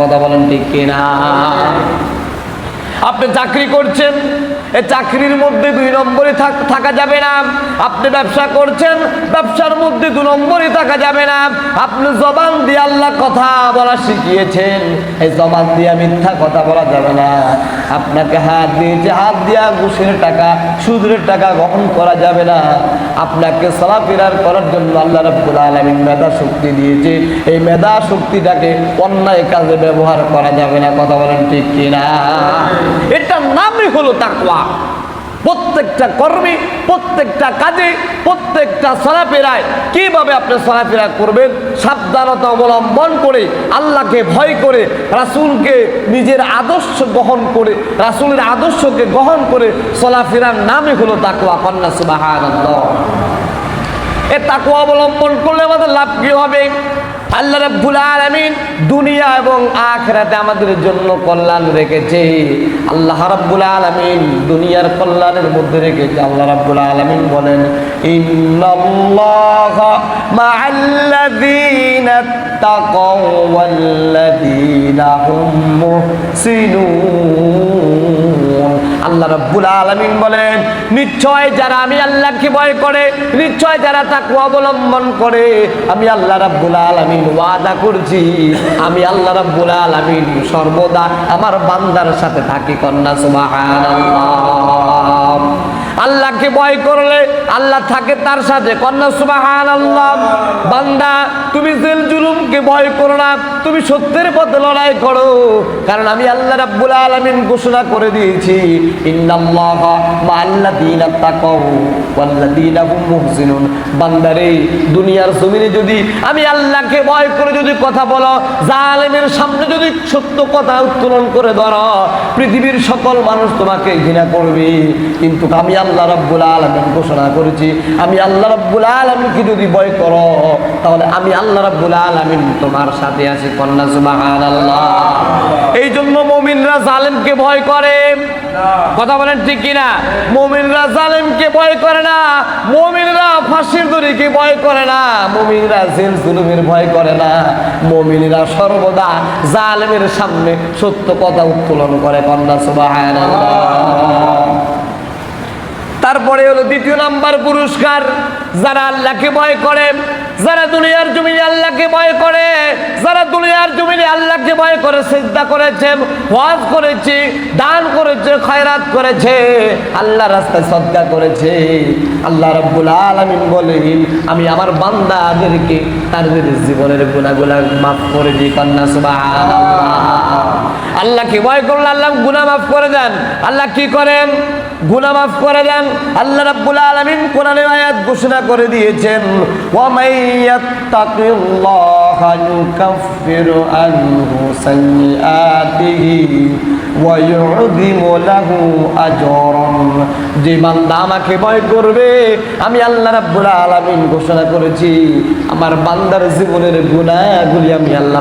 কথা বলেন ঠিক কিনা? আপনি চাকরি করছেন, এই চাকরির মধ্যে 2 নম্বরে থাকা যাবে না। আপনি ব্যবসা করছেন, ব্যবসার মধ্যে 2 নম্বরে থাকা যাবে না। আপনি জবান দিয়ে আল্লাহ কথা বলা শিখিয়েছেন, এই জবান দিয়ে মিথ্যা কথা বলা যাবে না। আপনাকে হাত দিয়েছে, হাত দিয়া ঘুষের টাকা, সুদের টাকা গ্রহণ করা যাবে না। আপনাকে চলাফেরার করার জন্য আল্লাহ রাব্বুল আলামিন মেধা শক্তি দিয়েছে, এই মেধা শক্তিটাকে অন্যায় কাজে ব্যবহার করা যাবে না। কথা বলেন ঠিক কিনা? এটার নামই হলো তাকওয়া। প্রত্যেকটা কর্মে, প্রত্যেকটা কাজে, প্রত্যেকটা চলাফেরায় কিভাবে আপনি চলাফেরা করবেন, সাবধানতা অবলম্বন করে, আল্লাহকে ভয় করে, রাসূলকে নিজের আদর্শ গ্রহণ করে, রাসূলের আদর্শকে গ্রহণ করে চলাফেরার নামই হলো তাকওয়া। কন্যা সুবহানাল্লাহ। এই তাকওয়া অবলম্বন করলে আমাদের লাভ কি হবে? আল্লাহ রাব্বুল আলামিন দুনিয়া এবং আখিরাতে আমাদের জন্য কল্যাণ রেখেছে। আল্লাহ রাব্বুল আলামিন দুনিয়ার কল্যাণের মধ্যে রেখেছে। আল্লাহ রাব্বুল আলামিন বলেন, ইন্নাল্লাহা মা'আল্লাযীনা তাকাও ওয়াল্লাযীনা হুম মুহসিনুন। আল্লাহ রাব্বুল আলামিন বলেন, নিশ্চয় যারা আমি আল্লাহকে ভয় করে, নিশ্চয় যারা তাকওয়া অবলম্বন করে, আমি আল্লাহ রাব্বুল আলামিন ওয়াদা করছি, আমি আল্লাহ রাব্বুল আলামিন সর্বদা আমার বান্দার সাথে থাকি। কন্যা সুবহানাল্লাহ। আল্লাহকে ভয় করলে আল্লাহ থাকে তার সাথে। কন্যা সুবহানাল্লাহ। বান্দা, তুমি জেল জুলুমকে ভয় করো না, তুমি সত্যের পথে লড়াই করো, কারণ আমি আল্লাহ রাব্বুল আলামিন ঘোষণা করে দিয়েছি, ইন্নাল্লাহা মা'আল্লাযীনা তাকাও ওয়াল্লাযীনা হুম মুহসিনুন। বান্দারে, দুনিয়ার জমিনে যদি আমি আল্লাহকে ভয় করে যদি কথা বলো, জালেমের সামনে যদি সত্য কথা উত্তোলন করে ধরো, পৃথিবীর সকল মানুষ তোমাকে ঘৃণা করবে, কিন্তু আমি আল্লাহ রাব্বুল আলামিন ঘোষণা করেছি, আমি আল্লাহ রাব্বুল আলামিনকে যদি ভয় করো, তাহলে আমি আল্লাহ রাব্বুল আলামিন তোমার সাথে আছি। কন্যা সুবহানাল্লাহ। এই জন্য মুমিনরা জালেমকে ভয় করে। কথা বলেন ঠিক কিনা? মুমিনরা জালেমকে ভয় করে না, মুমিনরা ফাঁসির দড়িকে ভয় করে না, মুমিনরা জেল জুলুমের ভয় করে না, মুমিনরা সর্বদা জালেমের সামনে সত্য কথা উত্তোলন করে। কন্যা সুবহানাল্লাহ। তারপরে হলো 2 নাম্বার পুরস্কার, যারা আল্লাহকে ভয় করে, যারা দুনিয়ার জমিনে আল্লাহকে ভয় করে, যারা দুনিয়ার জমিনে আল্লাহকে ভয় করে, সিজদা করেছে, ওয়াজ করেছে, দান করেছে, খয়রাত করেছে, আল্লাহর রাস্তায় সদকা করেছে, আল্লাহ রাব্বুল আলামিন বলেন, আমি আমার বান্দাদেরকে তাদের জীবনের গুনাহগুলো মাফ করে দিই। কন্যা সুবহানাল্লাহ। আল্লাহকে ভয় করলে আল্লাহ গুনাহ মাফ করে দেন। আল্লাহ কি করেন? গুনাহ মাফ করে দেন। আল্লাহ রাব্বুল আলামিন কোরআনের আয়াত ঘোষণা করে দিয়েছেন, ওয়া মাইয়াত্তাকিল্লাহা ইউকাফিরু আনহু সাইয়্যাতিহি ওয়া ইউযিমু লাহু আজরান। যে বান্দা আমাকে ভয় করবে, আমি আল্লাহ রাব্বুল আলামিন ঘোষণা করেছি, আমার বান্দার জীবনের গুনাহগুলি আমি আল্লাহ